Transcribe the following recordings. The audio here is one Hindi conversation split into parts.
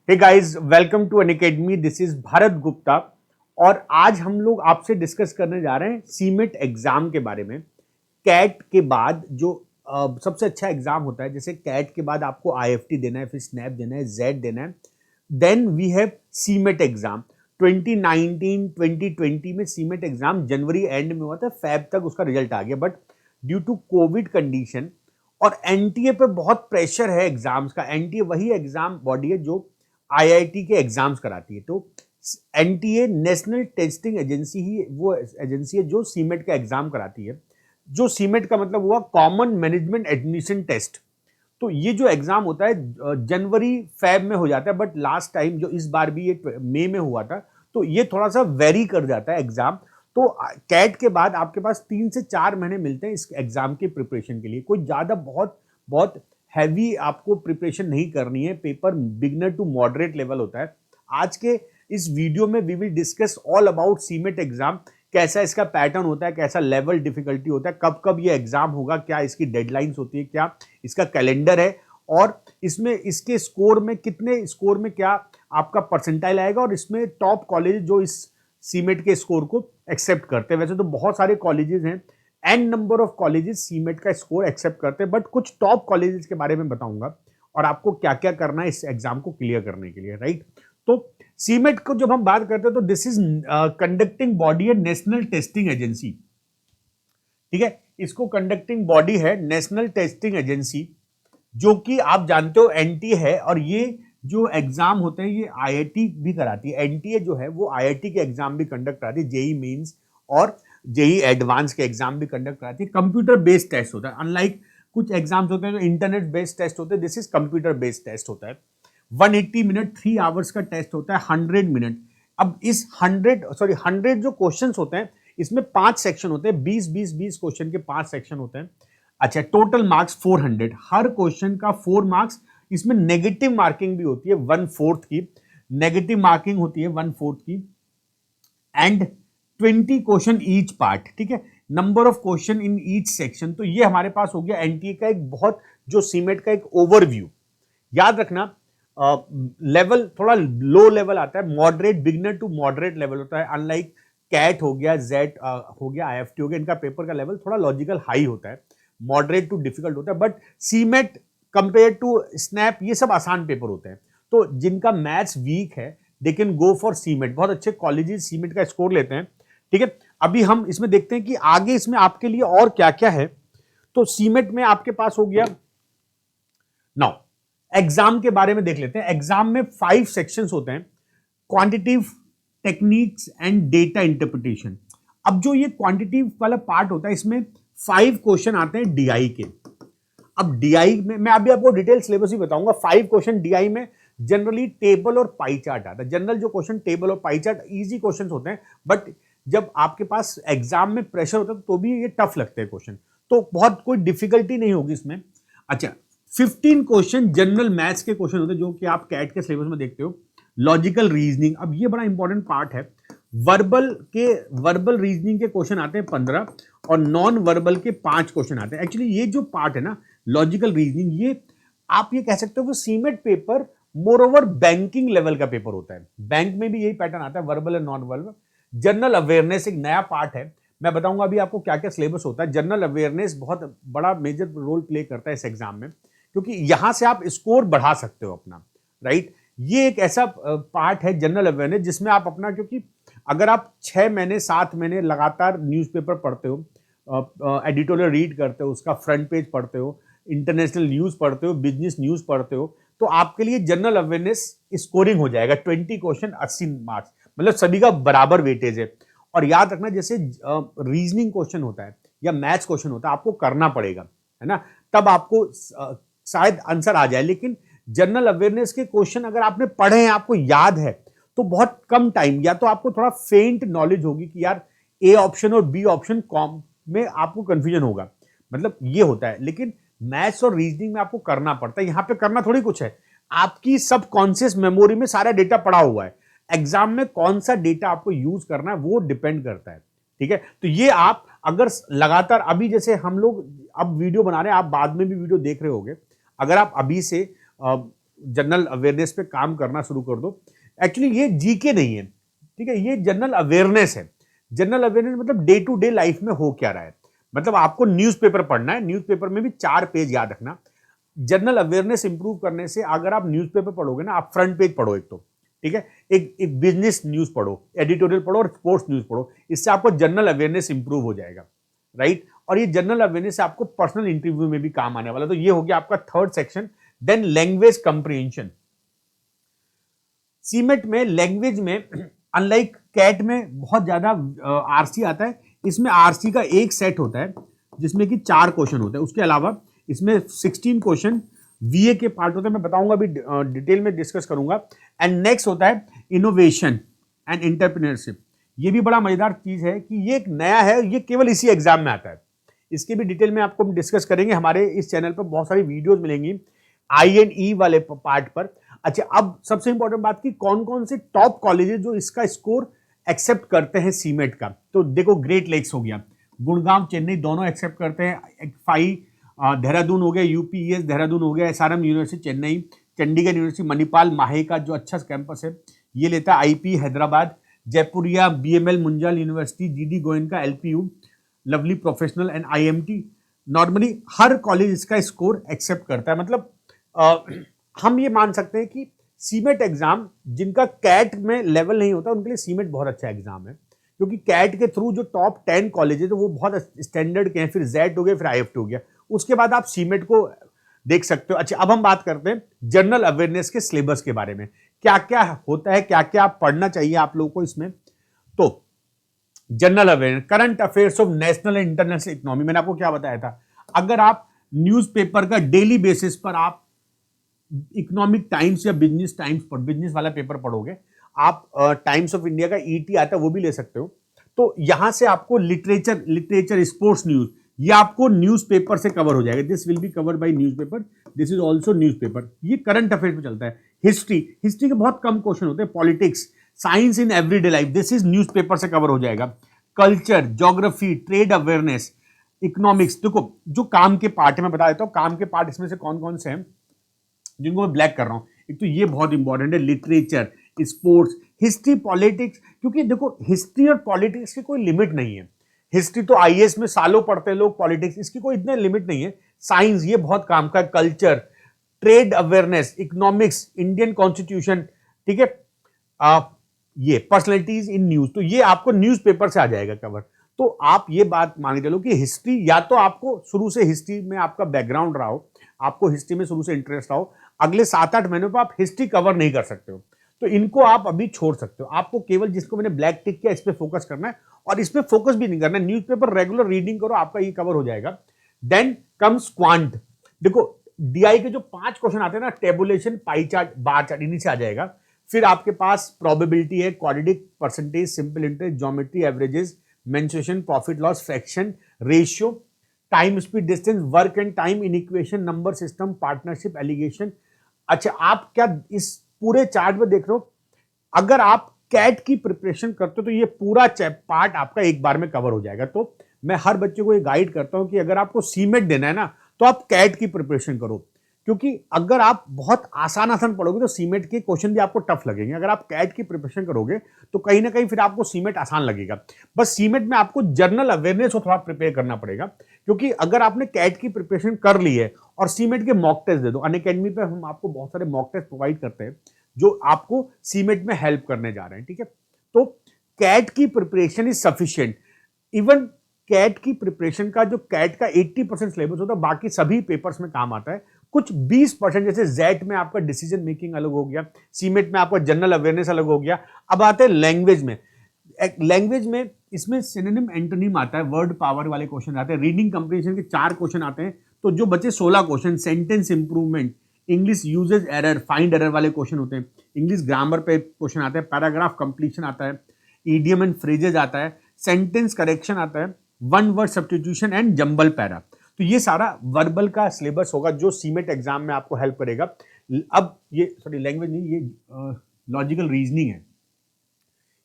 Hey guys, welcome to Unacademy. This is Bharat Gupta और आज हम लोग आपसे डिस्कस करने जा रहे हैं सीमेट एग्जाम के बारे में। कैट के बाद जो सबसे अच्छा एग्जाम होता है, जैसे कैट के बाद आपको आईएफटी देना है, फिर स्नैप देना है, जेड देना है, then we have CMAT exam. 2019 2020 में सीमेट एग्जाम जनवरी एंड में हुआ था, फेब तक उसका रिजल्ट आ गया, but due to covid condition और एनटीए पे बहुत प्रेशर है एग्जाम्स का। एनटीए वही एग्जाम बॉडी है जो आईआईटी के एग्जाम्स कराती है। तो एनटीए नेशनल टेस्टिंग एजेंसी ही वो एजेंसी है जो सीमेट का एग्जाम कराती है। जो सीमेट का मतलब हुआ कॉमन मैनेजमेंट एडमिशन टेस्ट। तो ये जो एग्जाम होता है जनवरी फेब में हो जाता है, बट लास्ट टाइम जो इस बार भी ये मई में हुआ था, तो ये थोड़ा सा वेरी कर जाता है एग्जाम। तो कैट के बाद आपके पास 3 से 4 महीने मिलते हैं इस एग्जाम की प्रिपरेशन के लिए। कोई ज्यादा बहुत बहुत हैवी आपको प्रिपरेशन नहीं करनी है। Paper beginner to moderate level होता है। आज के इस वीडियो में we will discuss all about CMAT exam, कैसा इसका पैटर्न होता है, कैसा लेवल डिफिकल्टी होता है, कब कब ये एग्जाम होगा, क्या इसकी डेडलाइंस होती है, क्या इसका कैलेंडर है, और इसमें इसके स्कोर में कितने स्कोर में क्या आपका परसेंटाइल आएगा, और इसमें टॉप कॉलेज जो इस सीमेट के स्कोर को एक्सेप्ट करते हैं। वैसे तो बहुत सारे कॉलेजेस हैं, an number of colleges CMAT का स्कोर एक्सेप्ट करते हैं, बट कुछ टॉप कॉलेजेस के बारे में बताऊंगा और आपको क्या क्या करना है इस एग्जाम को क्लियर करने के लिए, राइट। तो सीमेट को जब हम बात करते हैं तो दिस इज कंडक्टिंग बॉडी है नेशनल टेस्टिंग एजेंसी, ठीक है। इसको कंडक्टिंग बॉडी है नेशनल टेस्टिंग एजेंसी, जो कि आप जानते हो एनटीए है। और ये जो एग्जाम होते हैं ये आईआईटी भी कराती है। एनटीए जो है वो आईआईटी के एग्जाम भी कंडक्ट कराती है, जेई मेंस और जेई एडवांस के एग्जाम भी कंडक्ट कराती है। कंप्यूटर बेस्ड टेस्ट होता है, अनलाइक कुछ एग्जाम्स होते हैं जो इंटरनेट बेस्ड टेस्ट होते हैं, this is computer based test होता है। 180 मिनट 3 आवर्स का टेस्ट होता है, 100 मिनट। अब इस 100 जो क्वेश्चंस होते हैं, इसमें 5 सेक्शन होते हैं, 20 क्वेश्चन के 5 सेक्शन होते हैं। अच्छा, टोटल मार्क्स 400, हर क्वेश्चन का 4 मार्क्स। इसमें नेगेटिव मार्किंग भी होती है 1/4 की, नेगेटिव मार्किंग होती है 1/4 की, एंड 20 क्वेश्चन ईच पार्ट, ठीक है। Number of question in each section. तो ये हमारे पास हो गया एनटीए का एक बहुत, जो सीमेट का एक ओवरव्यू। याद रखना लेवल थोड़ा लो लेवल आता है, moderate, beginner to moderate level होता है। अनलाइक कैट हो गया, जेड हो गया, आईएफटी हो गया, इनका पेपर का लेवल थोड़ा लॉजिकल हाई होता है, मॉडरेट टू डिफिकल्ट होता है। But CMAT compare to SNAP ये सब आसान पेपर होते हैं। तो जिनका मैथ्स वीक है they can go for CMAT. बहुत अच्छे कॉलेजेस सीमेट का स्कोर लेते हैं, ठीक है। अभी हम इसमें देखते हैं कि आगे इसमें आपके लिए और क्या क्या है। तो सीमेट में आपके पास हो गया। नाउ एग्जाम के बारे में देख लेते हैं। एग्जाम में 5 सेक्शंस होते हैं, quantitative, techniques and data interpretation. अब जो ये क्वांटिटिव वाला पार्ट होता है, इसमें 5 क्वेश्चन आते हैं डीआई के। अब डीआई में मैं अभी आपको डिटेल सिलेबस ही बताऊंगा। 5 क्वेश्चन डीआई में जनरली टेबल और पाई चार्ट आता है। जनरल जो क्वेश्चन टेबल और पाई चार्ट इजी क्वेश्चन होते हैं, बट जब आपके पास एग्जाम में प्रेशर होता है तो भी ये टफ लगते हैं क्वेश्चन, तो बहुत कोई डिफिकल्टी नहीं होगी इसमें। अच्छा, 15 क्वेश्चन जनरल मैथ्स के क्वेश्चन होते हैं जो कि आप कैट के सिलेबस में देखते हो। लॉजिकल रीजनिंग, अब ये बड़ा इंपॉर्टेंट पार्ट है। वर्बल रीजनिंग के क्वेश्चन आते हैं 15 और नॉन वर्बल के 5 क्वेश्चन आते हैं। एक्चुअली ये जो पार्ट है ना, लॉजिकल रीजनिंग, ये आप ये कह सकते हो कि CMAT paper moreover banking level का पेपर होता है। बैंक में भी यही पैटर्न आता है, वर्बल और नॉन वर्बल। जनरल अवेयरनेस एक नया पार्ट है, मैं बताऊंगा अभी आपको क्या क्या सिलेबस होता है। जनरल अवेयरनेस बहुत बड़ा मेजर रोल प्ले करता है इस एग्जाम में, क्योंकि यहां से आप स्कोर बढ़ा सकते हो अपना, राइट। ये एक ऐसा पार्ट है जनरल अवेयरनेस जिसमें आप अपना, क्योंकि अगर आप 6 महीने 7 महीने लगातार न्यूज़पेपर पढ़ते हो, एडिटोरियल रीड करते हो, उसका फ्रंट पेज पढ़ते हो, इंटरनेशनल न्यूज़ पढ़ते हो, बिजनेस न्यूज़ पढ़ते हो, तो आपके लिए जनरल अवेयरनेस स्कोरिंग हो जाएगा 20 क्वेश्चन 80 मार्क्स, मतलब सभी का बराबर वेटेज है। और याद रखना, जैसे रीजनिंग क्वेश्चन होता है या मैथ्स क्वेश्चन होता है, आपको करना पड़ेगा, है ना, तब आपको शायद आंसर आ जाए। लेकिन जनरल अवेयरनेस के क्वेश्चन अगर आपने पढ़े हैं, आपको याद है, तो बहुत कम टाइम, या तो आपको थोड़ा फेंट नॉलेज होगी कि यार ए ऑप्शन और बी ऑप्शन कॉम में आपको कंफ्यूजन होगा, मतलब ये होता है। लेकिन मैथ्स और रीजनिंग में आपको करना पड़ता है। यहां पे करना थोड़ी कुछ है, आपकी सबकॉन्शियस मेमोरी में सारा डेटा पड़ा हुआ है। एग्जाम में कौन सा डेटा आपको यूज करना है वो डिपेंड करता है, ठीक है। तो ये आप अगर लगातार, अभी जैसे हम लोग अब वीडियो बना रहे हैं, आप बाद में भी वीडियो देख रहे होगे, अगर आप अभी से जनरल अवेयरनेस पे काम करना शुरू कर दो। एक्चुअली ये जीके नहीं है, ठीक है, ये जनरल अवेयरनेस है। जनरल अवेयरनेस मतलब डे टू डे लाइफ में हो क्या रहा है, मतलब आपको न्यूज़पेपर पढ़ना है, न्यूज़पेपर में भी 4 पेज याद रखना। जनरल अवेयरनेस इंप्रूव करने से अगर आप न्यूज़पेपर पढ़ोगे ना, आप फ्रंट पेज पढ़ो एक तो, ठीक है, एक बिजनेस न्यूज पढ़ो, एडिटोरियल पढ़ो और स्पोर्ट्स न्यूज पढ़ो, इससे आपको जनरल अवेयरनेस इंप्रूव हो जाएगा, राइट। और ये जनरल अवेयरनेस आपको पर्सनल इंटरव्यू में भी काम आने वाला। तो ये हो गया आपका third section. Then language comprehension. CMAT में लैंग्वेज में अनलाइक कैट में बहुत ज्यादा आरसी आता है, इसमें आरसी का एक सेट होता है जिसमें कि 4 क्वेश्चन होते हैं। उसके अलावा इसमें 16 क्वेश्चन वीए के पार्ट होते हैं, मैं बताऊंगा अभी, डिटेल में डिस्कस करूंगा। एंड नेक्स्ट होता है इनोवेशन एंड एंटरप्रेन्योरशिप। ये भी बड़ा मजेदार चीज है कि ये एक नया है, ये केवल इसी एग्जाम में आता है। इसके भी डिटेल में आपको डिस्कस करेंगे, हमारे इस चैनल पर बहुत सारी वीडियोस मिलेंगी आई वाले पार्ट पर। अच्छा, अब सबसे इंपॉर्टेंट बात की कौन कौन से टॉप कॉलेजेस जो इसका स्कोर एक्सेप्ट करते हैं सीमेट का। तो देखो, ग्रेट लेक्स हो गया, गुड़गांव चेन्नई दोनों एक्सेप्ट करते हैं। फाई देहरादून हो गया, यूपीएस देहरादून हो गया, SRM university Chennai, Chandigarh university, Manipal माहे का जो अच्छा कैंपस है ये लेता है, IP Hyderabad, Jaipuria, BML Munjal university, GD Goenka, LPU, lovely professional and IMT. Normally her college इसका स्कोर एक्सेप्ट करता है। मतलब हम ये मान सकते हैं कि सीमेट एग्जाम जिनका कैट में लेवल नहीं होता उनके लिए सीमेट बहुत अच्छा एग्जाम है, क्योंकि कैट के थ्रू जो टॉप 10 कॉलेज है तो वो बहुत स्टैंडर्ड के हैं, फिर जेट हो गया, फिर आईएफटी हो गया, उसके बाद आप सीमेट को देख सकते हो। अच्छा, अब हम बात करते हैं जनरल अवेयरनेस के सिलेबस के बारे में, क्या क्या होता है, क्या क्या पढ़ना चाहिए आप लोगों को इसमें। तो general awareness, current affairs of national and international economy, मैंने आपको क्या बताया था, अगर आप न्यूज़पेपर का डेली बेसिस पर आप इकोनॉमिक टाइम्स या बिजनेस टाइम्स पर बिजनेस वाला पेपर पढ़ोगे, आप टाइम्स ऑफ इंडिया का ईटी आता है वो भी ले सकते हो। तो यहां से आपको लिटरेचर स्पोर्ट्स न्यूज ये आपको न्यूज़पेपर से कवर हो जाएगा। This will be covered by newspaper, this is also newspaper. ये करंट अफेयर्स में चलता है। हिस्ट्री के बहुत कम क्वेश्चन होते हैं। Politics, science in everyday life, this is newspaper से कवर हो जाएगा। Culture, geography, trade awareness, economics, देखो जो काम के पार्ट है मैं बता देता हूं, काम के पार्ट इसमें से कौन कौन से हैं जिनको मैं ब्लैक कर रहा हूं। एक तो ये बहुत इंपॉर्टेंट है, लिटरेचर, स्पोर्ट्स, हिस्ट्री, पॉलिटिक्स, क्योंकि देखो हिस्ट्री और पॉलिटिक्स की कोई लिमिट नहीं है। हिस्ट्री तो आईएएस में सालों पढ़ते हैं लोग, पॉलिटिक्स इसकी कोई इतने लिमिट नहीं है। साइंस ये बहुत काम का है, culture, trade awareness, economics, Indian constitution, ठीक है, ये पर्सनैलिटीज इन न्यूज, तो ये आपको न्यूज़पेपर से आ जाएगा कवर। तो आप ये बात मान के चलो कि हिस्ट्री, या तो आपको शुरू से हिस्ट्री में आपका बैकग्राउंड रहा हो, आपको हिस्ट्री में शुरू से इंटरेस्ट रहा हो, अगले 7-8 महीनों पर आप हिस्ट्री कवर नहीं कर सकते हो, तो इनको आप अभी छोड़ सकते हो। आपको केवल जिसको मैंने ब्लैक टिक किया इस पे फोकस करना है, और इस पे फोकस भी नहीं करना है। न्यूज़पेपर रेगुलर रीडिंग करो, आपका ये कवर हो जाएगा। Then comes quant. देखो डीआई के जो 5 क्वेश्चन आते हैं ना, tabulation, pie chart, bar chart, इन्हीं से आ जाएगा। फिर आपके पास प्रोबेबिलिटी है, quadratic, percentage, simple interest, geometry, averages, mensuration, profit loss, fraction, ratio, time speed distance, work and time, inequation, number system, partnership, alligation. अच्छा, आप क्या इस पूरे चार्ट में देख रहे हो, अगर आप कैट की प्रिपरेशन करते हो तो ये पूरा पार्ट आपका एक बार में कवर हो जाएगा। तो मैं हर बच्चे को ये गाइड करता हूं कि अगर आपको सीमेट देना है ना, तो आप कैट की प्रिपरेशन करो, क्योंकि अगर आप बहुत आसान पढ़ोगे तो सीमेट के क्वेश्चन भी आपको टफ लगेंगे। अगर आप कैट की प्रिपरेशन करोगे तो कहीं ना कहीं फिर आपको सीमेट आसान लगेगा। बस सीमेट में आपको जनरल अवेयरनेस को थोड़ा प्रिपेयर करना पड़ेगा, क्योंकि अगर आपने कैट की प्रिपरेशन कर ली है और सीमेट के मॉक टेस्ट दे दो, अनअकैडमी पे हम आपको बहुत सारे मॉक टेस्ट प्रोवाइड करते हैं जो आपको सीमेट में हेल्प करने जा रहे हैं, ठीक है। तो कैट की preparation is sufficient. Even CAT की प्रिपरेशन का जो कैट का 80% सिलेबस होता है, बाकी सभी पेपर्स में काम आता है। कुछ 20% जैसे जेट में आपका डिसीजन मेकिंग अलग हो गया, सीमेट में आपका जनरल अवेयरनेस अलग हो गया। अब आते हैं लैंग्वेज में। लैंग्वेज में इसमें सिनोनिम एंटोनिम आता है, वर्ड पावर वाले क्वेश्चन आते हैं, रीडिंग कंप्रीहेंशन के 4 क्वेश्चन आते हैं, तो जो बचे 16 question, sentence improvement, English usage error, find error वाले क्वेश्चन होते हैं, इंग्लिश ग्रामर पे क्वेश्चन आते हैं, पैराग्राफ कंप्लीशन आता है, ईडियम एंड फ्रेजेज आता है, सेंटेंस करेक्शन आता है, one word substitution and jumble para. तो ये सारा वर्बल का सिलेबस होगा जो सीमेट एग्जाम में आपको हेल्प करेगा। अब ये सॉरी लैंग्वेज नहीं, ये लॉजिकल रीजनिंग है,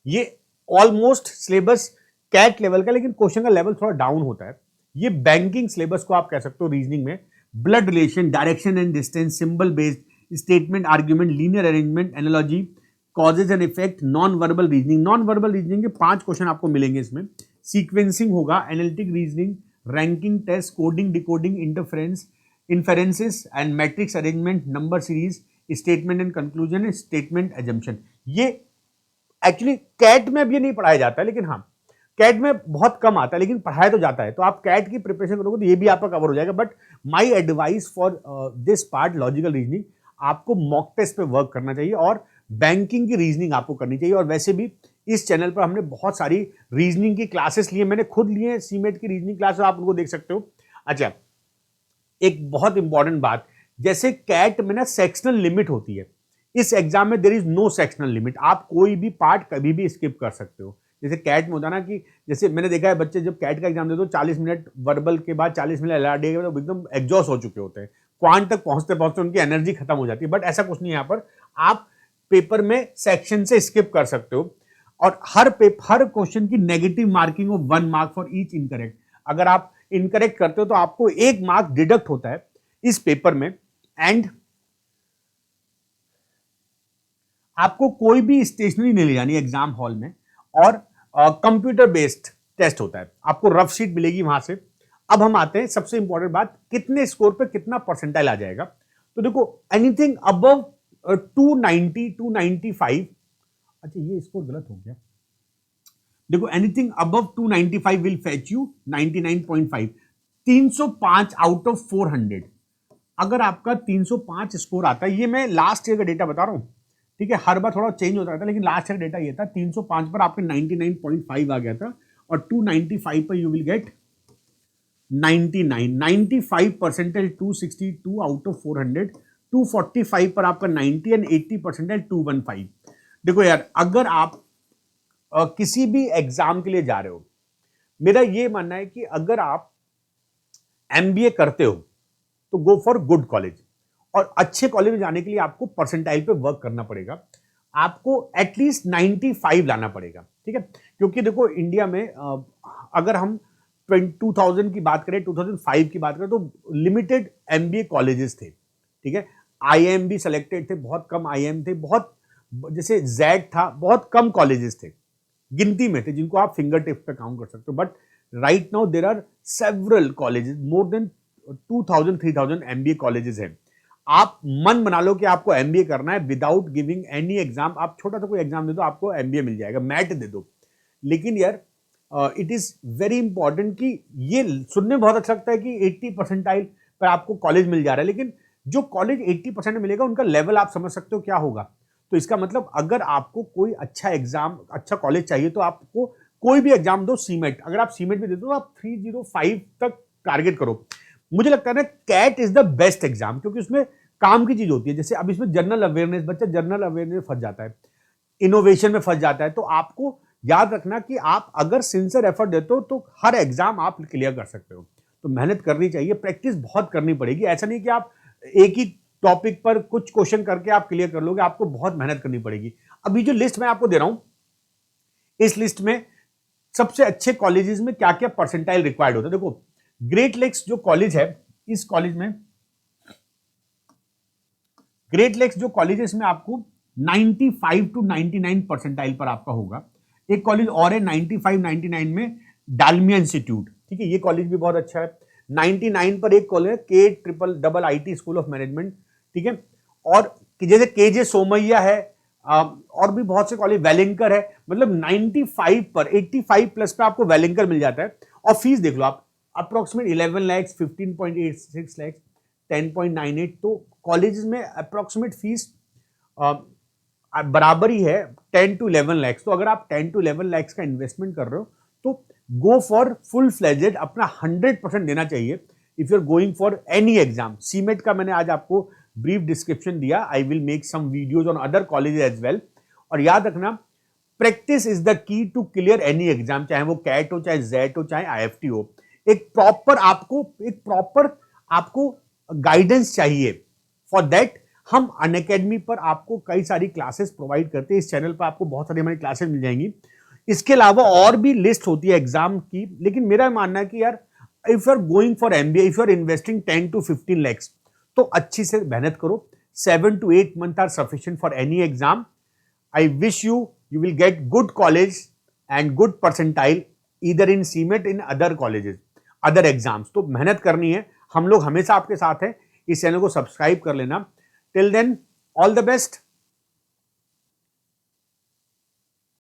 ये ऑलमोस्ट सिलेबस कैट लेवल का, लेकिन क्वेश्चन का लेवल थोड़ा डाउन होता है। ये बैंकिंग सिलेबस को आप कह सकते हो रीजनिंग में। Blood relation, direction and distance, symbol based, statement, argument, linear arrangement, analogy, causes and effect, non verbal reasoning. Non verbal reasoning के 5 क्वेश्चन आपको मिलेंगे इसमें। सीक्वेंसिंग होगा, analytic reasoning, ranking test, coding, decoding, interference, inferences and matrix arrangement, number series, statement and conclusion, statement assumption. ये एक्चुअली कैट में अब ये नहीं पढ़ाया जाता है, लेकिन हाँ कैट में बहुत कम आता है, लेकिन पढ़ाया तो जाता है। तो आप कैट की प्रिपरेशन करोगे तो ये भी आपका कवर हो जाएगा। But my advice for this part logical reasoning, आपको मॉक टेस्ट पे वर्क करना चाहिए और बैंकिंग की रीजनिंग आपको करनी चाहिए। और वैसे भी इस चैनल पर हमने बहुत सारी रीजनिंग की क्लासेस लिए, मैंने खुद लिए सीमेट की रीजनिंग क्लास, आप उनको देख सकते हो। अच्छा, एक बहुत इंपॉर्टेंट बात, जैसे कैट में ना सेक्शनल लिमिट होती है, इस एग्जाम में there is no sectional limit. आप कोई भी पार्ट कभी भी स्किप कर सकते हो। जैसे कैट में होता ना कि जैसे मैंने देखा है बच्चे जब कैट का एग्जाम देते हो 40 मिनट वर्बल के बाद 40 मिनट एलआरडी के बाद एकदम एग्जॉस्ट हो चुके होते हैं, क्वांट तक पहुंचते पहुंचते उनकी एनर्जी खत्म हो जाती है। बट ऐसा कुछ नहीं है यहाँ पर, आप पेपर में सेक्शन से स्किप कर सकते हो। और हर क्वेश्चन की negative marking of 1 mark for each incorrect. अगर आप इनकरेक्ट करते हो तो आपको 1 मार्क डिडक्ट होता है इस पेपर में। एंड आपको कोई भी स्टेशनरी नहीं ले जानी एग्जाम हॉल में, और कंप्यूटर बेस्ड टेस्ट होता है, आपको रफ शीट मिलेगी वहां से। अब हम आते हैं सबसे इंपॉर्टेंट बात, कितने स्कोर पे कितना परसेंटाइल आ जाएगा। तो देखो एनीथिंग अबव 290 295, अच्छा ये स्कोर गलत हो गया, देखो anything above 295 will fetch you 99.5, 305 out of 400। अगर आपका 305 स्कोर आता है, ये मैं लास्ट ईयर का डेटा बता रहा हूं, ठीक है, हर बार थोड़ा चेंज होता रहता है, लेकिन लास्ट ईयर डेटा ये था 305 पर आपके 99.5 आ गया था, और 295 पर you will get 99, 95 percentile 262 out of 400, 245 पर आपका 90 एंड 80 परसेंटाइल 215। देखो यार, अगर आप किसी भी एग्जाम के लिए जा रहे हो, मेरा ये मानना है कि अगर आप एमबीए करते हो तो गो फॉर गुड कॉलेज, और अच्छे कॉलेज में जाने के लिए आपको परसेंटाइल पे वर्क करना पड़ेगा, आपको एटलीस्ट 95 लाना पड़ेगा, ठीक है। क्योंकि देखो इंडिया में अगर हम 2000 की बात करें, 2005 की बात करें, तो लिमिटेड एमबीए कॉलेजेस थे, ठीक है। आईएम भी सिलेक्टेड थे, बहुत कम आईएम थे, बहुत जैसे जेड था, बहुत कम कॉलेजेस थे, गिनती में थे जिनको आप फिंगर टिप पे काउंट कर सकते हो। But right now there are several colleges, more than 2000-3000 MBA colleges हैं। आप मन बना लो कि आपको एमबीए करना है विदाउट गिविंग एनी एग्जाम, आप छोटा सा कोई एग्जाम दे दो आपको एमबीए मिल जाएगा, मैट दे दो। लेकिन यार इट इज वेरी इंपॉर्टेंट कि ये सुनने में बहुत अच्छा लगता है कि 80 परसेंटाइल पर आपको कॉलेज मिल जा रहा है, लेकिन जो कॉलेज 80% में मिलेगा उनका लेवल आप समझ सकते हो क्या होगा। तो इसका मतलब अगर आपको कोई अच्छा एग्जाम, अच्छा कॉलेज चाहिए तो आपको कोई भी एग्जाम दो, सीमेट, अगर आप सीमेट भी देते हो तो आप 305 तक टारगेट करो। मुझे लगता है ना CAT is the best exam, क्योंकि उसमें काम की चीज होती है। जैसे अब इसमें जनरल अवेयरनेस, बच्चा जनरल अवेयरनेस में फंस जाता है, इनोवेशन में फंस जाता है। तो आपको याद रखना कि आप अगर सिंसियर एफर्ट देते हो तो हर एग्जाम आप क्लियर कर सकते हो। तो मेहनत करनी चाहिए, प्रैक्टिस बहुत करनी पड़ेगी। ऐसा नहीं कि आप एक ही टॉपिक पर कुछ क्वेश्चन करके आप क्लियर कर लोगे, आपको बहुत मेहनत करनी पड़ेगी। अभी जो लिस्ट मैं आपको दे रहा हूं, इस लिस्ट में सबसे अच्छे कॉलेजेस में क्या क्या परसेंटाइल रिक्वायर्ड होता है। देखो ग्रेट लेक्स जो कॉलेज है, इस कॉलेज में, ग्रेट लेक्स जो कॉलेज है, इसमें आपको 95 टू 99 परसेंटाइल पर आपका होगा। एक कॉलेज और है 95-99 में, डालमिया इंस्टीट्यूट, ठीक है, ये कॉलेज भी बहुत अच्छा है। 99 पर एक कॉलेज है KIIT स्कूल ऑफ मैनेजमेंट, ठीक है। और जैसे KJ सोमैया है, और भी बहुत से कॉलेज, वेलिंकर है, मतलब 95 पर 85 प्लस पे आपको वेलिंकर मिल जाता है। और फीस देख लो आप, अप्रोक्सीमेट 11 लाख, 15.86 लाख, 10.98, तो कॉलेजेस में अप्रोक्सीमेट फीस बराबर ही है 10 to 11 लाख। तो अगर आप 10 to 11 लाख का इन्वेस्टमेंट कर रहे हो तो गो फॉर फुल फ्लेजेड, अपना 100% देना चाहिए if you are going for any exam. CMAT का मैंने आज आपको ब्रीफ डिस्क्रिप्शन दिया, I will make some videos on other colleges as well. और याद रखना, practice is the key to clear any exam, चाहे वो कैट हो, चाहे जेट हो, चाहे IFT हो। एक प्रॉपर आपको गाइडेंस चाहिए। फॉर दैट हम अनअकैडमी पर आपको कई सारी क्लासेस प्रोवाइड करते हैं, इस चैनल पर आपको बहुत सारी हमारी क्लासेस मिल जाएंगी। इसके अलावा और भी लिस्ट होती है एग्जाम की, लेकिन मेरा मानना है कि यार if you are going for MBA, if you are investing 10 to 15 lakhs, तो अच्छी से मेहनत करो, 7 to 8 months are sufficient for any exam. I wish you will get good college and good percentile either in CMET in other colleges, other exams. तो मेहनत करनी है, हम लोग हमेशा आपके साथ हैं. इस चैनल को सब्सक्राइब कर लेना. Till then, all the best.